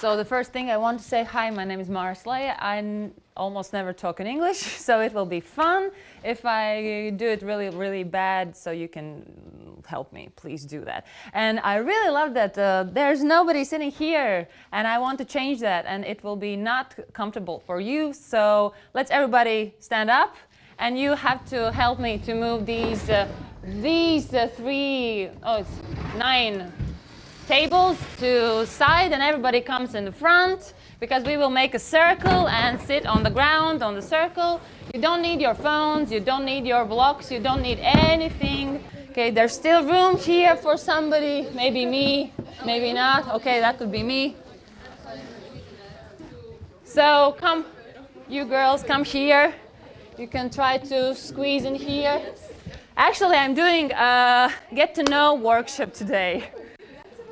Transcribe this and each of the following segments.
So the first thing I want to say, hi, my name is Māra Sleja. I almost never talk in English, so it will be fun. If I do it really, really bad, so you can help me, please do that. And I really love that there's nobody sitting here, and I want to change that, and it will be not comfortable for you. So let's everybody stand up, and you have to help me to move these it's 9 tables to side, and everybody comes in the front because we will make a circle and sit on the ground on the circle. You don't need your phones, you don't need your blocks, you don't need anything. Okay, there's still room here for somebody, maybe me, maybe not. Okay, that could be me. So come, you girls, come here. You can try to squeeze in here. Actually, I'm doing a get to know workshop today.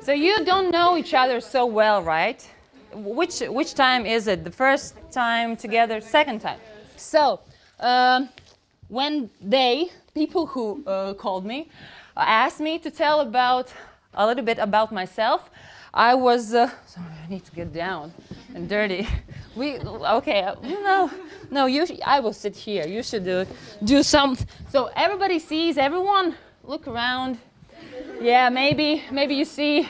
So you don't know each other so well, right? Which time is it? The first time together, second time. So when people who called me, asked me to tell a little bit about myself, I was, sorry, I need to get down and dirty. I will sit here. You should do something. So everybody sees everyone. Look around. Yeah, maybe you see,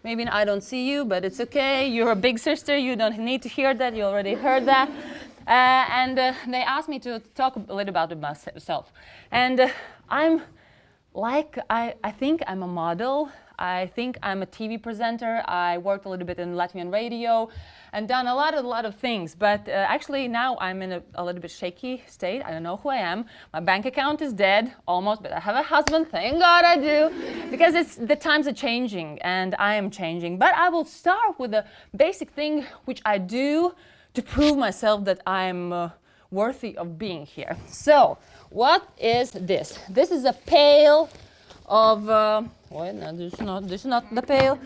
maybe I don't see you, but it's okay. You're a big sister. You don't need to hear that. You already heard that. And they asked me to talk a little about myself. And I think I'm a model. I think I'm a TV presenter. I worked a little bit in Latvian radio and done a lot of things. But actually now I'm in a little bit shaky state. I don't know who I am. My bank account is dead, almost, but I have a husband. Thank God I do. Because the times are changing and I am changing. But I will start with a basic thing which I do to prove myself that I'm worthy of being here. So what is this? This is a pail of, this is not the pail.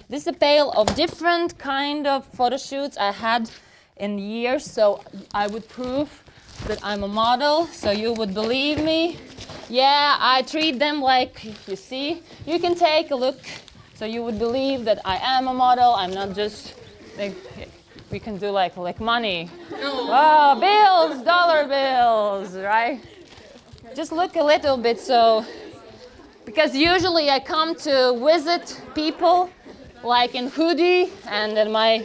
This is a pail of different kind of photo shoots I had in years, so I would prove that I'm a model, so you would believe me. Yeah, I treat them like, you see, you can take a look, so you would believe that I am a model. I'm not just, we can do like money. Oh, bills, dollar bills, right? Just look a little bit, so, because usually I come to visit people like in hoodie and in my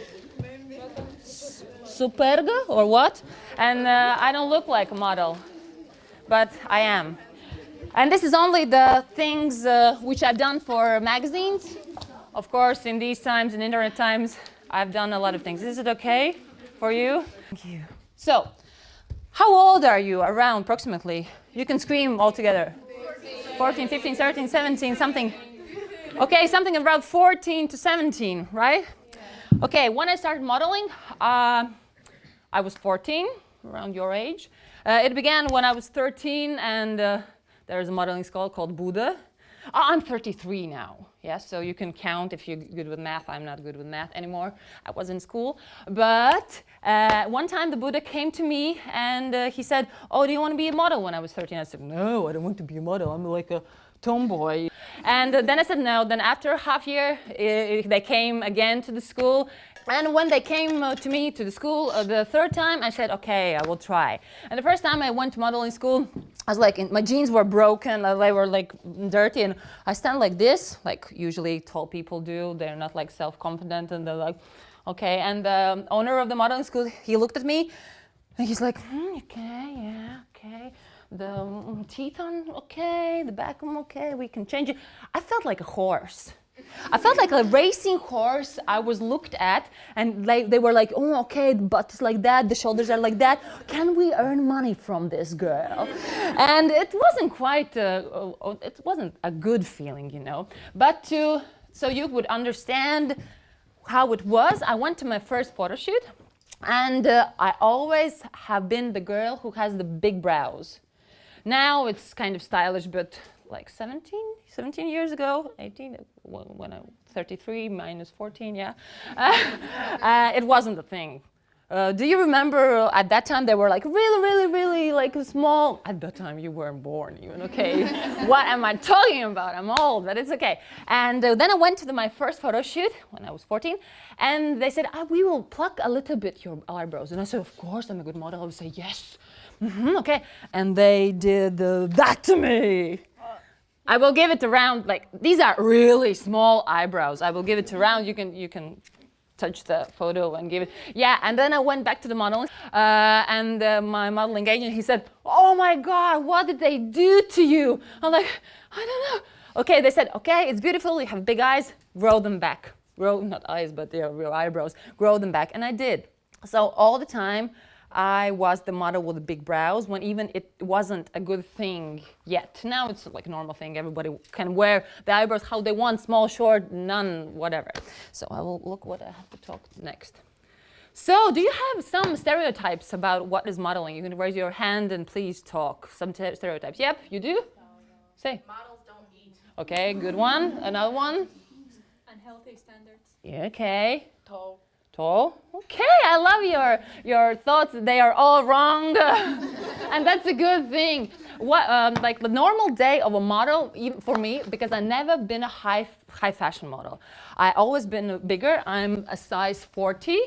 superga or what, and I don't look like a model, but I am. And this is only the things which I've done for magazines. Of course, in these times, in internet times, I've done a lot of things. Is it okay for you? Thank you. So, how old are you around approximately? You can scream all together. 14, 15, 13, 17, something. Okay, something around 14 to 17, right? Okay, when I started modeling, I was 14, around your age. It began when I was 13, and there's a modeling school called Buda. I'm 33 now. Yeah, so you can count if you're good with math. I'm not good with math anymore. I was in school. But one time the Buddha came to me and he said, oh, do you want to be a model when I was 13? I said, no, I don't want to be a model. I'm like a tomboy. And then I said no. Then after a half year, they came again to the school. And when they came to me to the school the third time, I said, okay, I will try. And the first time I went to modeling school, I was like, my jeans were broken, they were like dirty, and I stand like this, like usually tall people do. They're not like self-confident, and they're like, okay. And the owner of the modeling school, he looked at me, and he's like, okay, yeah, okay. The teeth on, okay, the back, okay, we can change it. I felt like a horse. I felt like a racing horse. I was looked at, and they were like, oh, okay, the butt is like that, the shoulders are like that. Can we earn money from this girl? And it wasn't quite, it wasn't a good feeling, you know. But so you would understand how it was, I went to my first photo shoot, and I always have been the girl who has the big brows. Now it's kind of stylish, but like 17 years ago, 18, when I'm 33 minus 14, yeah, it wasn't a thing. Do you remember at that time they were like really, really, really like small? At that time you weren't born even, okay? What am I talking about? I'm old, but it's okay. And then I went to my first photo shoot when I was 14, and they said, we will pluck a little bit your eyebrows. And I said, of course, I'm a good model. I would say, yes, okay. And they did that to me. I will give it around, like, these are really small eyebrows. I will give it around. You can touch the photo and give it. Yeah, and then I went back to the modeling, and my modeling agent, he said, oh my God, what did they do to you? I'm like, I don't know. Okay, they said, okay, it's beautiful, you have big eyes, grow them back. Grow, not eyes, but real eyebrows, grow them back, and I did. So all the time, I was the model with the big brows when even it wasn't a good thing yet. Now it's like a normal thing. Everybody can wear the eyebrows how they want, small, short, none, whatever. So I will look what I have to talk next. So do you have some stereotypes about what is modeling? You can raise your hand and please talk. Some stereotypes. Yep, you do? Say. Models don't eat. Okay, good one. Another one? Unhealthy standards. Yeah, okay. Tall. Tall. Okay, I love your thoughts. They are all wrong, and that's a good thing. What like the normal day of a model, even for me, because I never been a high fashion model. I always been bigger. I'm a size 40.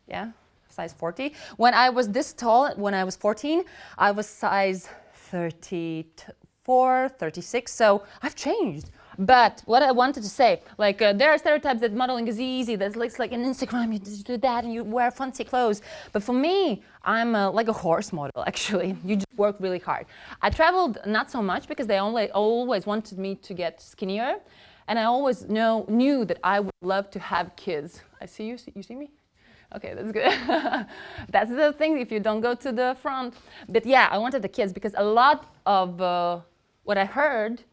Yeah, size 40. When I was this tall, when I was 14, I was size 34, 36. So I've changed. But what I wanted to say, like there are stereotypes that modeling is easy, that looks like an Instagram, you just do that and you wear fancy clothes. But for me, I'm like a horse model, actually. You just work really hard. I traveled not so much because they always wanted me to get skinnier. And I always knew that I would love to have kids. I see you, you see me? Okay, that's good. That's the thing if you don't go to the front. But yeah, I wanted the kids because a lot of what I heard,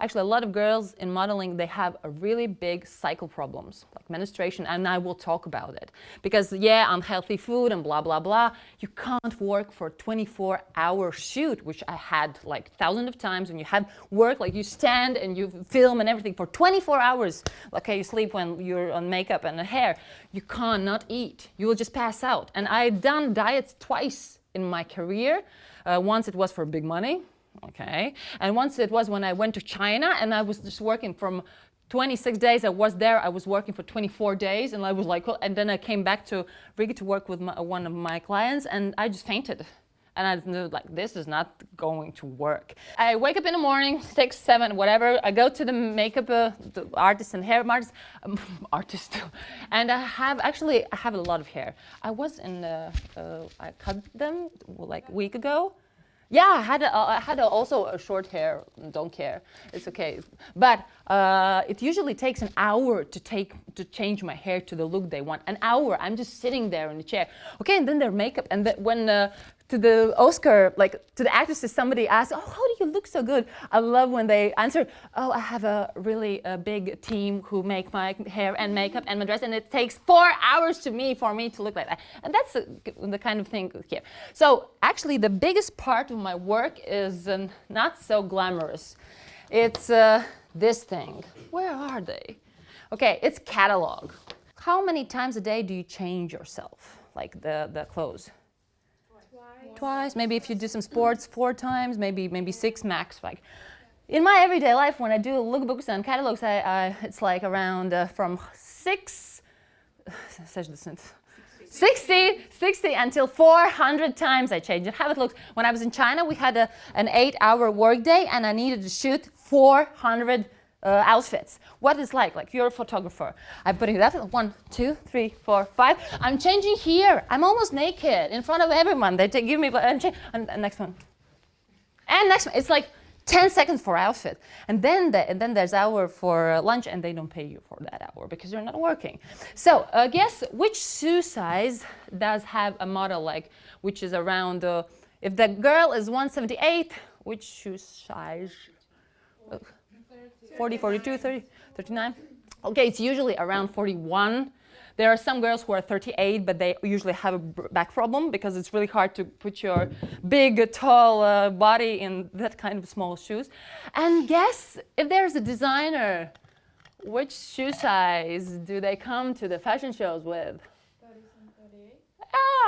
actually, a lot of girls in modeling, they have a really big cycle problems, like menstruation, and I will talk about it. Because, yeah, unhealthy food and blah, blah, blah. You can't work for a 24-hour shoot, which I had like thousands of times. When you have work, like you stand and you film and everything for 24 hours. Okay, you sleep when you're on makeup and hair. You cannot eat. You will just pass out. And I've done diets twice in my career. Once it was for big money. Okay, and once it was when I went to China and I was just working from 26 days I was there, I was working for 24 days and I was like, well, and then I came back to Riga to work with one of my clients and I just fainted. And I knew like, this is not going to work. I wake up in the morning, 6, 7, whatever. I go to the makeup the artist and hair artist. And I have a lot of hair. I was in, I cut them like a week ago. Yeah, I had also a short hair. Don't care, it's okay. But it usually takes an hour to change my hair to the look they want. An hour. I'm just sitting there in the chair. Okay, and then their makeup. And when to the Oscar, like to the actresses, somebody asked, "Oh, how do you look so good?" I love when they answer, "Oh, I have a really big team who make my hair and makeup and my dress, and it takes 4 hours for me to look like that." And that's the kind of thing here. So actually, the biggest part of my work is not so glamorous. It's this thing. Where are they? Okay, it's catalog. How many times a day do you change yourself, like the clothes? Twice. Maybe if you do some sports, 4 times, maybe 6 max. Like in my everyday life, when I do lookbooks and catalogs, it's like around from 60 until 400 times I change it. How it looks. When I was in China, we had an 8-hour workday, and I needed to shoot 400 outfits. What is like you're a photographer. I'm putting that 1, 2, 3, 4, 5. I'm changing here. I'm almost naked in front of everyone. They give me and next one. And next one. It's like 10 seconds for outfit. And then there's hour for lunch, and they don't pay you for that hour because you're not working. So guess which shoe size does have a model like, which is around, if the girl is 178, which shoe size? 40, 42, 30, 39. Okay, it's usually around 41. There are some girls who are 38, but they usually have a back problem because it's really hard to put your big, tall body in that kind of small shoes. And guess if there's a designer, which shoe size do they come to the fashion shows with? 37, 38.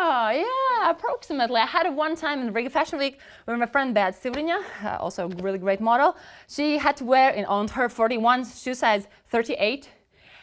Oh, yeah, approximately. I had it one time in Riga Fashion Week with my friend Beat Sivrinja, also a really great model. She had to wear on her 41 shoe size 38,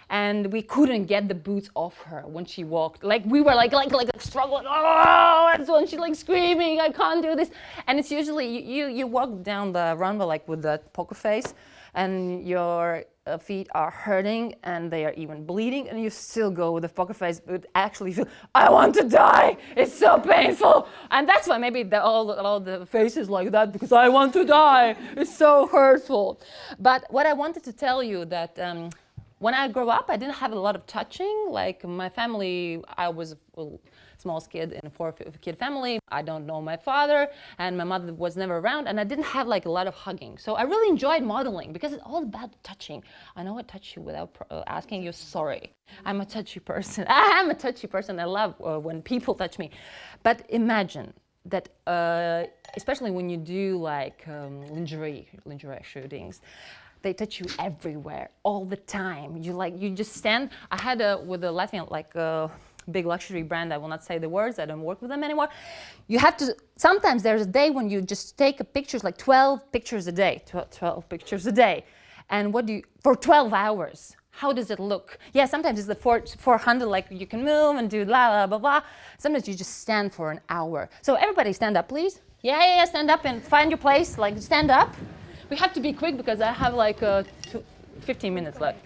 and we couldn't get the boots off her when she walked. Like we were like struggling. Oh, and so she's like screaming, I can't do this. And it's usually you walk down the runway like with that poker face, and your feet are hurting and they are even bleeding, and you still go with the poker face, but actually feel, I want to die. It's so painful. And that's why maybe all the faces like that, because I want to die. It's so hurtful. But what I wanted to tell you that when I grew up, I didn't have a lot of touching. Like my family, I was a small kid in a 4-kid family. I don't know my father, and my mother was never around, and I didn't have like a lot of hugging. So I really enjoyed modeling because it's all about touching. I know I touch you without asking you, sorry. I'm a touchy person. I'm a touchy person. I love when people touch me. But imagine that, especially when you do like lingerie shootings, they touch you everywhere, all the time. You just stand. I had with a Latvian, like big luxury brand, I will not say the words, I don't work with them anymore. You have to, sometimes there's a day when you just take pictures, like 12 pictures a day, 12 pictures a day. And for 12 hours, how does it look? Yeah, sometimes it's the 400, like you can move and do blah, blah, blah. Sometimes you just stand for an hour. So everybody stand up, please. Yeah, stand up and find your place, like stand up. We have to be quick because I have like 15 minutes left.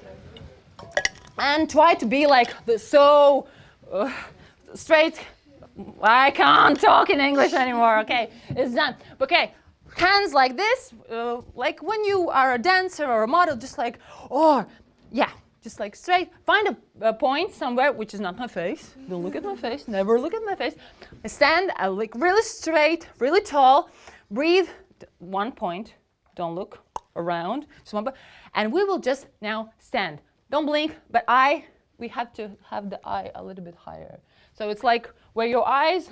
And try to be like so straight. I can't talk in English anymore. Okay, it's done. Okay, hands like this, like when you are a dancer or a model, just like, or yeah, just like straight. Find a point somewhere, which is not my face. Don't look at my face. Never look at my face. Stand like really straight, really tall. Breathe. One point. Don't look around. And we will just now stand. Don't blink, but we have to have the eye a little bit higher. So it's like where your eyes,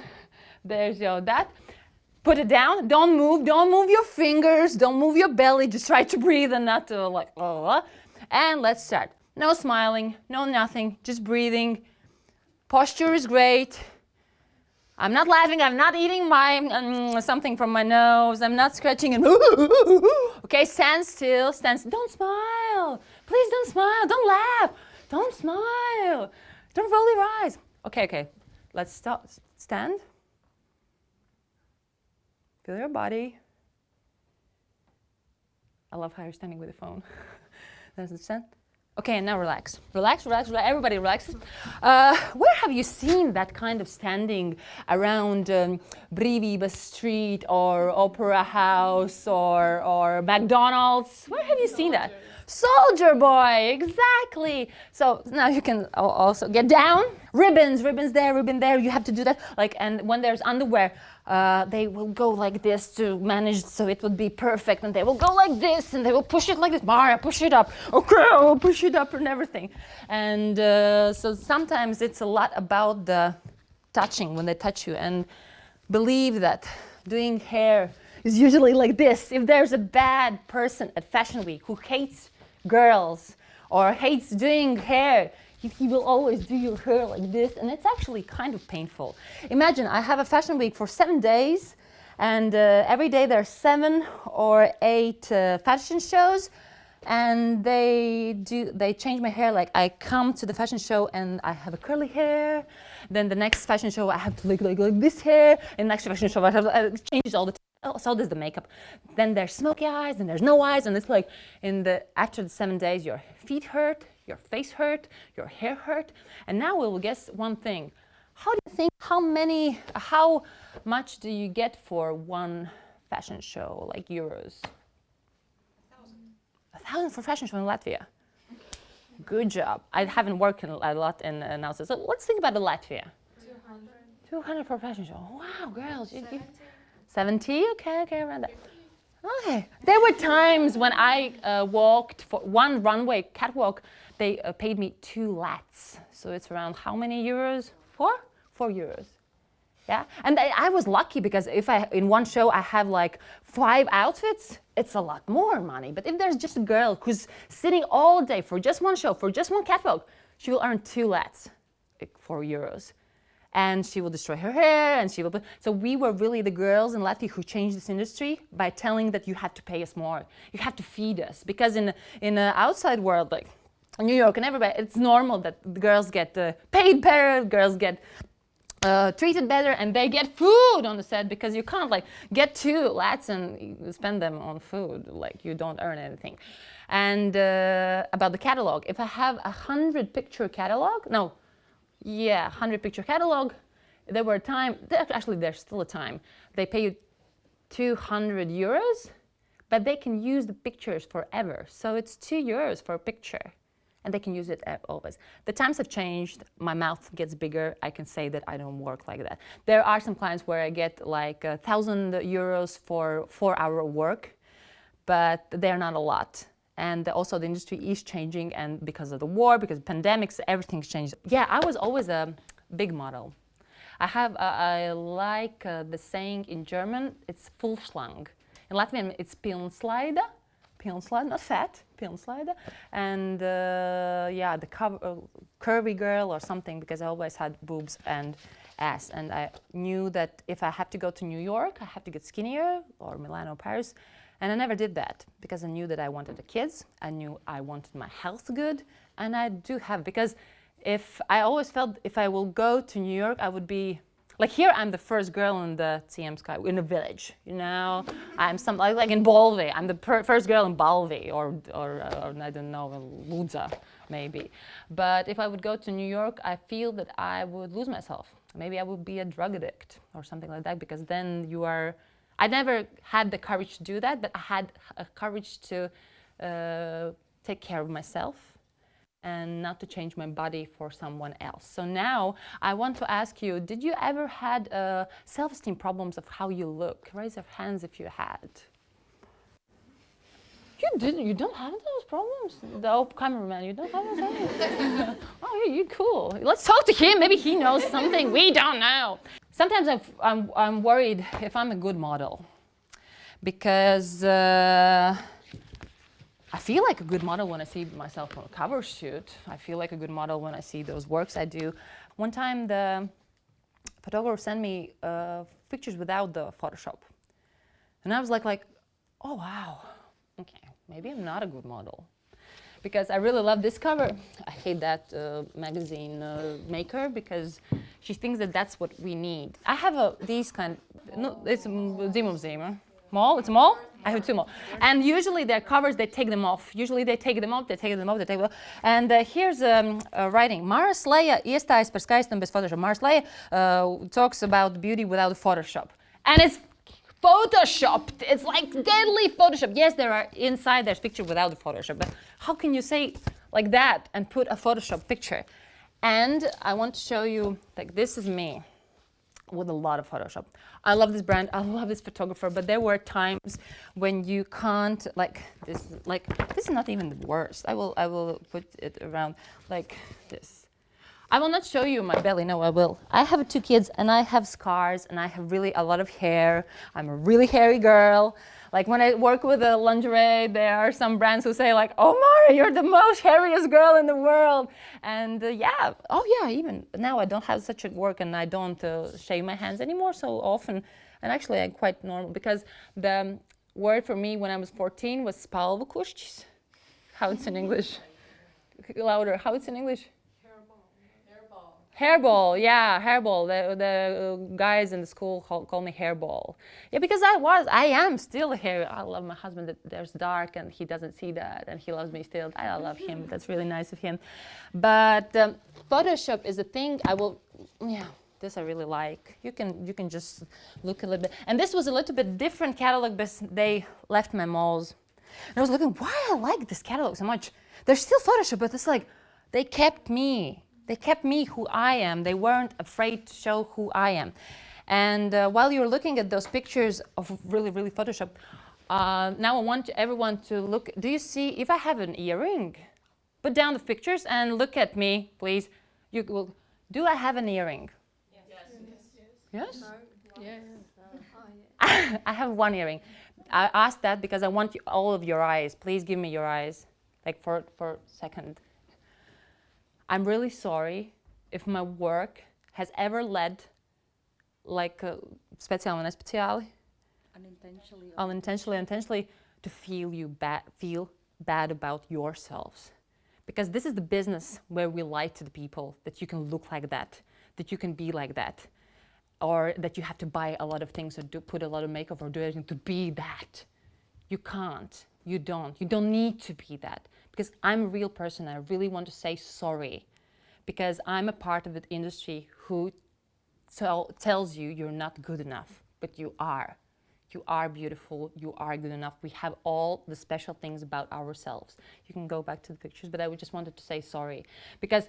there's that. Put it down, don't move your fingers, don't move your belly, just try to breathe and not to like, and let's start. No smiling, no nothing, just breathing. Posture is great. I'm not laughing, I'm not eating my something from my nose, I'm not scratching and okay, stand still, don't smile. Please don't smile, don't laugh, don't smile, don't roll your eyes. Okay, let's stop, stand. Feel your body. I love how you're standing with the phone. That's the stand. Okay, and now relax. Relax. Everybody relax. Where have you seen that kind of standing around Brīvības Street or Opera House or McDonald's? Where have you seen that? Soldier Boy, exactly. So now you can also get down. Ribbons there, ribbon there. You have to do that. Like, and when there's underwear, they will go like this to manage so it would be perfect, and they will go like this, and they will push it like this. Māra, push it up. Okay, I will push it up and everything. And so sometimes it's a lot about the touching when they touch you, and believe that doing hair is usually like this. If there's a bad person at Fashion Week who hates girls or hates doing hair, he will always do your hair like this, and it's actually kind of painful. Imagine I have a Fashion Week for 7 days, and every day there are 7 or 8 fashion shows, and they change my hair. Like I come to the fashion show and I have a curly hair, then the next fashion show I have to look like this hair, and next fashion show I have it changes all the time. So does the makeup. Then there's smoky eyes, and there's no eyes, and it's like after the 7 days your feet hurt, your face hurt, your hair hurt. And now we will guess one thing. How do you think, how much do you get for one fashion show, like euros? 1,000 for fashion show in Latvia. Good job. I haven't worked a lot in analysis. So let's think about the Latvia. 200. 200 for a fashion show. Wow, girls. 70? Okay, around that. Okay. There were times when I walked for one runway catwalk, they paid me 2 lats. So it's around how many euros? 4 euros. Yeah, and I was lucky because if in one show I have like 5 outfits, it's a lot more money. But if there's just a girl who's sitting all day for just one show, for just one catwalk, she will earn 2 lats, like 4 euros. and she will destroy her hair, and she will. So we were really the girls in Latvia who changed this industry by telling that you have to pay us more, you have to feed us, because in the outside world, like New York and everybody, it's normal that the girls get paid better, girls get treated better, and they get food on the set, because you can't like get 2 lats and spend them on food, like you don't earn anything. And about the catalog, if I have 100 picture catalog, 100 picture catalog, there were a time, actually there's still a time, they pay you 200 euros, but they can use the pictures forever. So it's 2 euros for a picture, and they can use it always. The times have changed, my mouth gets bigger, I can say that I don't work like that. There are some clients where I get like 1,000 euros for 4-hour work, but they're not a lot. And also the industry is changing, and because of the war, because of pandemics, everything's changed. Yeah, I was always a big model. I like the saying in German, it's Fullschlang. In Latvian, it's pilnslaida, not fat, pilnslaida. And yeah, the curvy girl or something, because I always had boobs and ass. And I knew that if I have to go to New York, I have to get skinnier, or Milan or Paris. And I never did that, because I knew that I wanted the kids, I knew I wanted my health good, and I do have, because if I always felt if I will go to New York, I would be, like here I'm the first girl in the CM Sky, in the village, you know, I'm like in Balvi, I'm the first girl in Balvi, or I don't know, Ludza, maybe. But if I would go to New York, I feel that I would lose myself. Maybe I would be a drug addict or something like that, because then you are, I never had the courage to do that, but I had a courage to take care of myself and not to change my body for someone else. So now I want to ask you, did you ever had self-esteem problems of how you look? Raise your hands if you had. You didn't, you don't have those problems? The cameraman, you don't have those problems? Oh, yeah, you're cool. Let's talk to him, maybe he knows something we don't know. Sometimes I'm worried if I'm a good model, because I feel like a good model when I see myself on a cover shoot. I feel like a good model when I see those works I do. One time the photographer sent me pictures without the Photoshop. And I was like, oh wow, okay, maybe I'm not a good model. Because I really love this cover. I hate that magazine maker, because she thinks that that's what we need. I have these kind, no, it's Zimum. Mall, it's a mall? I have 2 more. And usually their covers, they take them off. Usually they take them off, they take them off, they take them off. And here's writing. Māra Sleja iestājas par skaistumu bez Photoshop. Māra Sleja talks about beauty without Photoshop. And it's Photoshopped. It's like deadly Photoshop. Yes, there's picture without the Photoshop, but how can you say like that and put a Photoshop picture? And I want to show you, like, this is me with a lot of Photoshop. I love this brand, I love this photographer, but there were times when you can't, this is not even the worst. I will put it around like this. I will not show you my belly, no, I will. I have 2 kids, and I have scars, and I have really a lot of hair. I'm a really hairy girl. Like when I work with a lingerie, there are some brands who say like, oh Māra, you're the most hairiest girl in the world. And yeah, oh yeah, even now I don't have such a work, and I don't shave my hands anymore so often. And actually I'm quite normal, because the word for me when I was 14 was spalvakušķis. How it's in English? Louder, how it's in English? Hairball, yeah, hairball. The guys in the school call me hairball. Yeah, because I am still hairy. I love my husband that there's dark, and he doesn't see that, and he loves me still. I love him. That's really nice of him. But Photoshop is a thing this I really like. You can just look a little bit. And this was a little bit different catalog, but they left my malls. And I was looking, why I like this catalog so much? There's still Photoshop, but it's like, they kept me. They kept me who I am. They weren't afraid to show who I am. And while you're looking at those pictures of really, really Photoshop, now I want everyone to look. Do you see, if I have an earring? Put down the pictures and look at me, please. Do I have an earring? Yes? Yes? I have 1 earring. I asked that because I want all of your eyes. Please give me your eyes, like for a second. I'm really sorry if my work has ever led like specijalno nespeciāli, unintentionally to feel bad about yourselves? Because this is the business where we lie to the people that you can look like that you can be like that, or that you have to buy a lot of things or put a lot of makeup or do everything to be that. You can't. You don't need to be that. Because I'm a real person. I really want to say sorry. Because I'm a part of the industry who tells you you're not good enough. But you are. You are beautiful. You are good enough. We have all the special things about ourselves. You can go back to the pictures, but I just wanted to say sorry. Because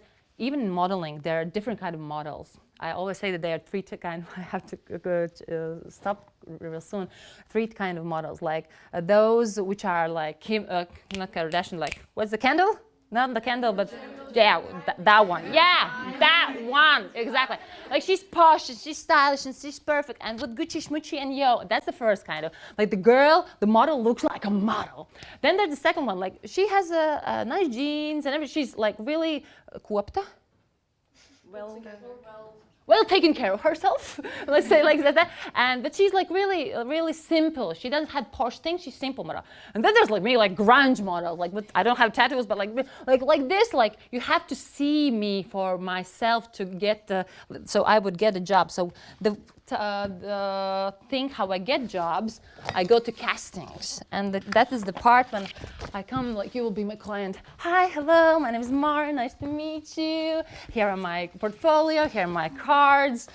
even in modeling, there are different kind of models. I always say that there are three kind. I have to stop real soon. Three kind of models, like those which are like not Kardashian. Like, what's the candle? Not the candle, but yeah, that one. Yeah, that one, exactly. Like, she's posh and she's stylish and she's perfect and with Gucci, Schmucci, and yo. That's the first kind of. Like, the girl, the model looks like a model. Then there's the second one. Like, she has a nice jeans and everything. She's like really kuopta. Well taken care of herself, let's say like that. But she's like really simple. She doesn't have posh things. She's simple model. And then there's like me, like grunge model. Like, but I don't have tattoos, but like this. Like, you have to see me for myself to get so I would get a job. So the thing how I get jobs, I go to castings, and that is the part when I come. Like, you will be my client. Hi, hello, my name is Māra. Nice to meet you. Here are my portfolio. Here are my cards.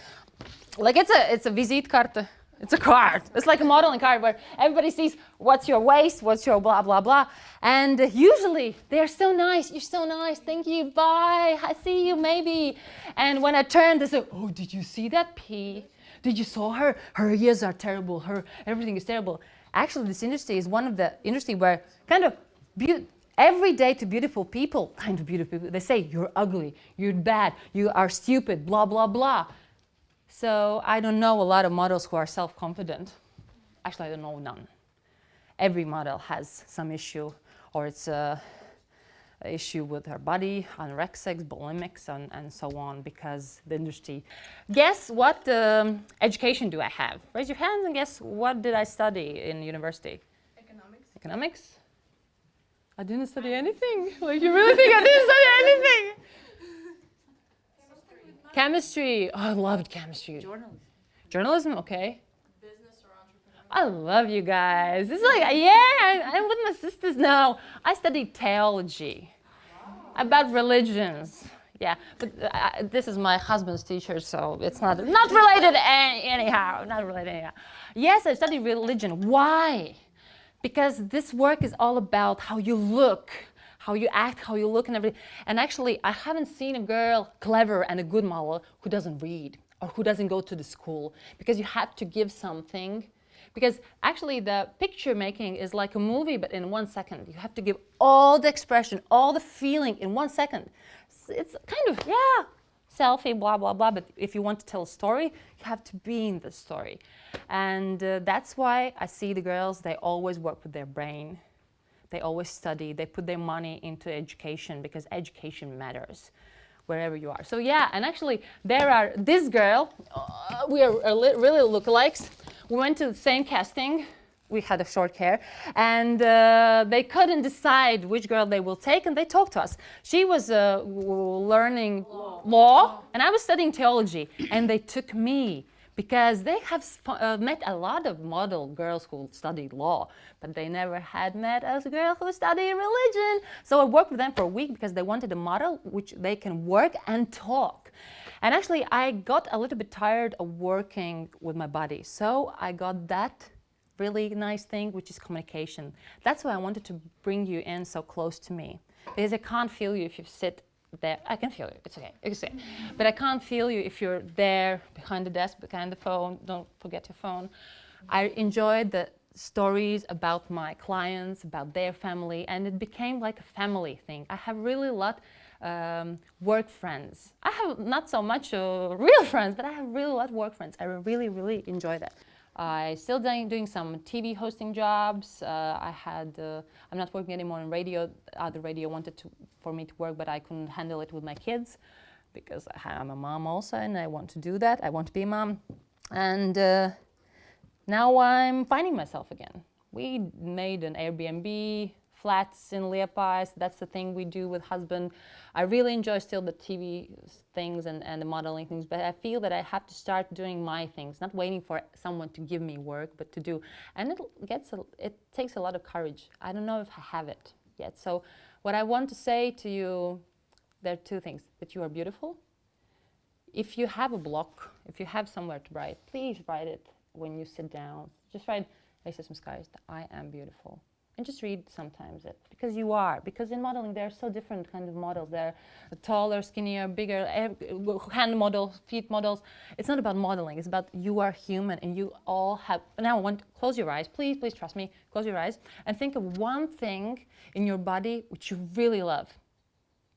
Like, it's a visitkarte. It's a card. It's like a modeling card where everybody sees what's your waist, what's your blah, blah, blah. And usually they're so nice. You're so nice. Thank you. Bye. I see you maybe. And when I turn, they say, oh, did you see that P? Did you saw her? Her ears are terrible. Everything is terrible. Actually, this industry is one of the industry where kind of every day to beautiful people, kind of beautiful people, they say, you're ugly, you're bad, you are stupid, blah, blah, blah. So I don't know a lot of models who are self-confident. Actually, I don't know none. Every model has some issue, or it's a issue with her body, anorexics, bulimics, and so on, because the industry. Guess what education do I have? Raise your hands and guess what did I study in university? Economics? I didn't study anything. Like, you really think I didn't study anything? Chemistry. Oh, I loved chemistry. Journalism, okay. Business or entrepreneurship? I love you guys. It's like, yeah, I'm with my sisters now. I studied theology about religions. Yeah, but this is my husband's teacher, so it's not related anyhow. Not related anyhow. Yes, I studied religion. Why? Because this work is all about how you look, how you act, how you look and everything. And actually, I haven't seen a girl clever and a good model who doesn't read or who doesn't go to the school, because you have to give something. Because actually the picture making is like a movie, but in 1 second. You have to give all the expression, all the feeling in 1 second. It's kind of, yeah, selfie, blah, blah, blah. But if you want to tell a story, you have to be in the story. And that's why I see the girls, they always work with their brain. They always study. They put their money into education, because education matters wherever you are. So yeah, and actually there are, this girl, we are really lookalikes. We went to the same casting. We had a short hair, and they couldn't decide which girl they will take, and they talked to us. She was learning law, and I was studying theology, and they took me because they have met a lot of model girls who studied law, but they never had met a girl who studied religion. So I worked with them for a week because they wanted a model which they can work and talk. And actually, I got a little bit tired of working with my body. So I got that really nice thing, which is communication. That's why I wanted to bring you in so close to me, because I can't feel you if you sit there. I can feel you, it's okay, it's okay. But I can't feel you if you're there behind the desk, behind the phone. Don't forget your phone. I enjoyed the stories about my clients, about their family, and it became like a family thing. I have really a lot work friends. I have not so much real friends, but I have really a lot of work friends. I really, really enjoy that. I still doing some TV hosting jobs. I'm not working anymore in radio. The radio wanted for me to work, but I couldn't handle it with my kids. because I'm a mom also, and I want to do that. I want to be a mom. And now I'm finding myself again. We made an Airbnb, flats in Liepājas. That's the thing we do with husband. I really enjoy still the TV things and the modeling things, but I feel that I have to start doing my things, not waiting for someone to give me work, but to do. And it takes a lot of courage. I don't know if I have it yet. So what I want to say to you, there are two things: that you are beautiful. If you have a block, if you have somewhere to write, please write it when you sit down. Just write, "Racism skies, I am beautiful." And just read sometimes it, because you are. Because in modeling, there are so different kind of models. There are taller, skinnier, bigger, hand models, feet models. It's not about modeling. It's about you are human, and you all have. Now, close your eyes, please. Please trust me. Close your eyes and think of one thing in your body which you really love.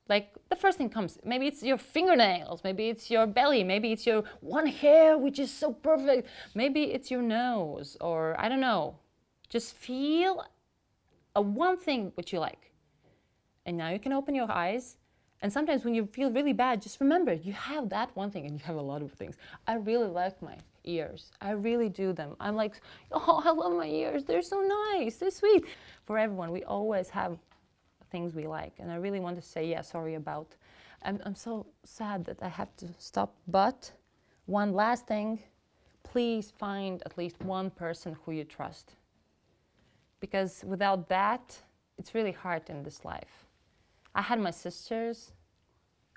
Like the first thing comes. Maybe it's your fingernails. Maybe it's your belly. Maybe it's your one hair, which is so perfect. Maybe it's your nose, or I don't know. Just feel one thing which you like. And now you can open your eyes. And sometimes when you feel really bad, just remember you have that one thing, and you have a lot of things. I really like my ears. I really do them. I'm like, oh, I love my ears. They're so nice. They're sweet. For everyone, we always have things we like. And I really want to say, yeah, sorry about. I'm so sad that I have to stop. But one last thing, please find at least one person who you trust. Because without that, it's really hard in this life. I had my sisters,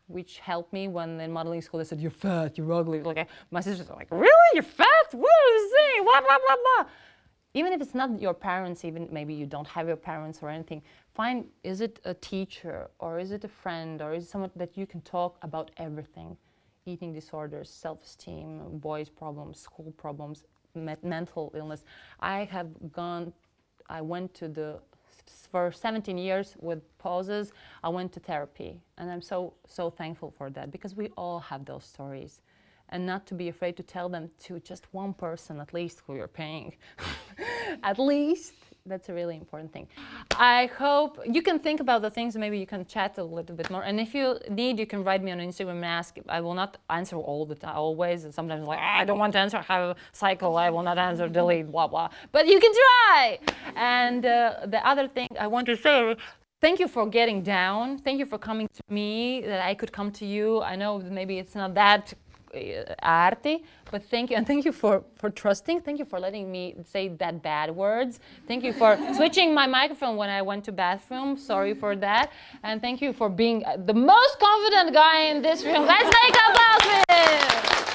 which helped me when in modeling school they said, "You're fat, you're ugly." Like my sisters are like, "Really? You're fat? What is this? Blah, blah, blah, blah." Even if it's not your parents, even maybe you don't have your parents or anything, find, is it a teacher, or is it a friend, or is it someone that you can talk about everything? Eating disorders, self-esteem, boys' problems, school problems, mental illness. I went to for 17 years with pauses, I went to therapy. And I'm so thankful for that, because we all have those stories. And not to be afraid to tell them to just one person, at least, who you're paying. At least, that's a really important thing. I hope you can think about the things, maybe you can chat a little bit more. And if you need, you can write me on Instagram and ask. I will not answer all the time, always. And sometimes like, I don't want to answer, I have a cycle, I will not answer, delete, blah, blah. But you can try. And the other thing I want to say, thank you for getting down. Thank you for coming to me, that I could come to you. I know maybe it's not that arty, but thank you, and thank you for trusting. Thank you for letting me say that bad words. Thank you for switching my microphone when I went to bathroom. Sorry for that. And thank you for being the most confident guy in this room. Let's make applause for him.